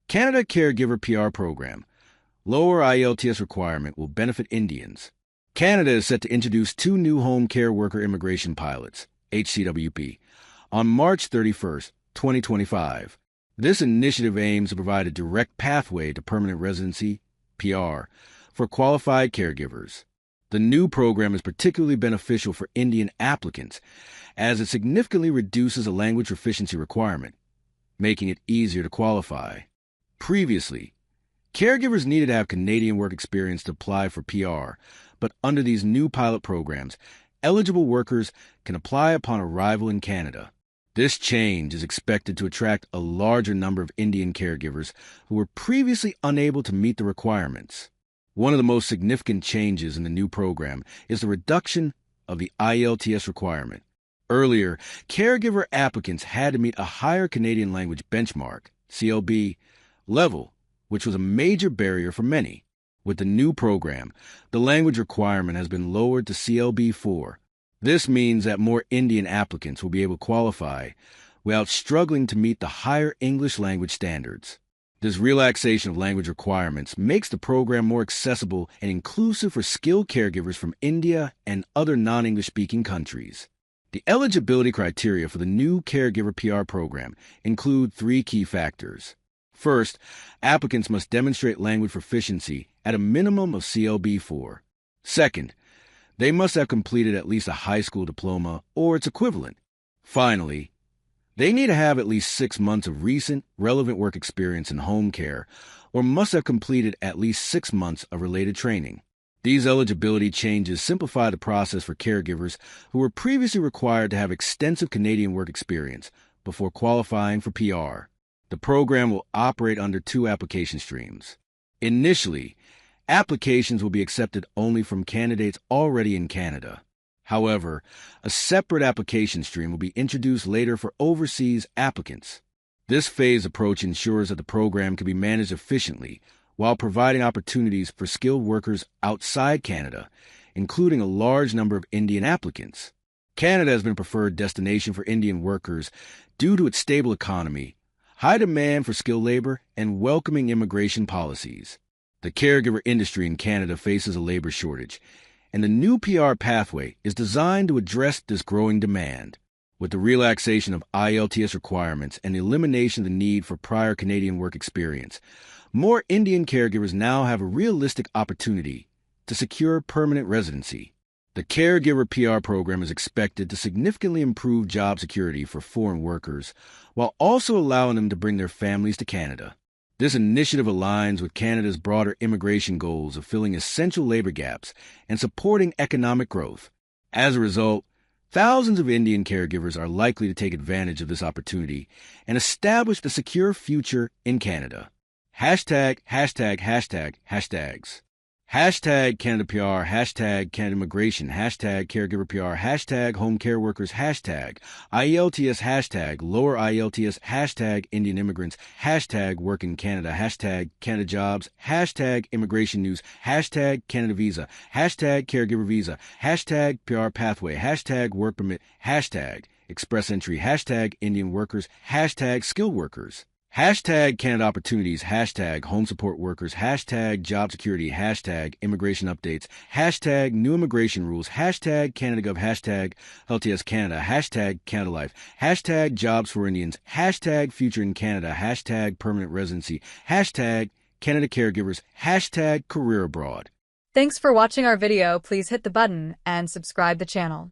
Canada Caregiver PR program. Lower IELTS requirement will benefit Indians. Canada is set to introduce 2 new home care worker immigration pilots, HCWP, on March 31, 2025. This initiative aims to provide a direct pathway to permanent residency, PR, for qualified caregivers. The new program is particularly beneficial for Indian applicants, as it significantly reduces a language proficiency requirement, making it easier to qualify. Previously, caregivers needed to have Canadian work experience to apply for PR, but under these new pilot programs, eligible workers can apply upon arrival in Canada. This change is expected to attract a larger number of Indian caregivers who were previously unable to meet the requirements. One of the most significant changes in the new program is the reduction of the IELTS requirement. Earlier, caregiver applicants had to meet a higher Canadian language benchmark, CLB, level, which was a major barrier for many. With the new program, the language requirement has been lowered to CLB4. This means that more Indian applicants will be able to qualify without struggling to meet the higher English language standards. This relaxation of language requirements makes the program more accessible and inclusive for skilled caregivers from India and other non-English-speaking countries. The eligibility criteria for the new Caregiver PR program include 3 key factors. First, applicants must demonstrate language proficiency at a minimum of CLB4. Second, they must have completed at least a high school diploma or its equivalent. Finally, they need to have at least 6 months of recent, relevant work experience in home care or must have completed at least 6 months of related training. These eligibility changes simplify the process for caregivers who were previously required to have extensive Canadian work experience before qualifying for PR. The program will operate under 2 application streams. Initially, applications will be accepted only from candidates already in Canada. However, a separate application stream will be introduced later for overseas applicants. This phased approach ensures that the program can be managed efficiently while providing opportunities for skilled workers outside Canada, including a large number of Indian applicants. Canada has been a preferred destination for Indian workers due to its stable economy, high demand for skilled labor, and welcoming immigration policies. The caregiver industry in Canada faces a labor shortage, and the new PR pathway is designed to address this growing demand. With the relaxation of IELTS requirements and the elimination of the need for prior Canadian work experience, more Indian caregivers now have a realistic opportunity to secure permanent residency. The Caregiver PR program is expected to significantly improve job security for foreign workers, while also allowing them to bring their families to Canada. This initiative aligns with Canada's broader immigration goals of filling essential labor gaps and supporting economic growth. As a result, thousands of Indian caregivers are likely to take advantage of this opportunity and establish a secure future in Canada. Hashtag. Hashtag Canada PR, hashtag Canada Immigration, hashtag Caregiver PR, hashtag Home Care Workers, hashtag IELTS, hashtag Lower IELTS, hashtag Indian Immigrants, hashtag Work in Canada, hashtag Canada Jobs, hashtag Immigration News, hashtag Canada Visa, hashtag Caregiver Visa, hashtag PR Pathway, hashtag Work Permit, hashtag Express Entry, hashtag Indian Workers, hashtag Skilled Workers. Hashtag Canada Opportunities, hashtag Home Support Workers, hashtag Job Security, hashtag Immigration Updates, hashtag New Immigration Rules, hashtag CanadaGov, hashtag LTS Canada, hashtag Canada Life, hashtag Jobs for Indians, hashtag Future in Canada, hashtag Permanent Residency, hashtag Canada Caregivers, hashtag Career Abroad. Thanks for watching our video. Please hit the button and subscribe the channel.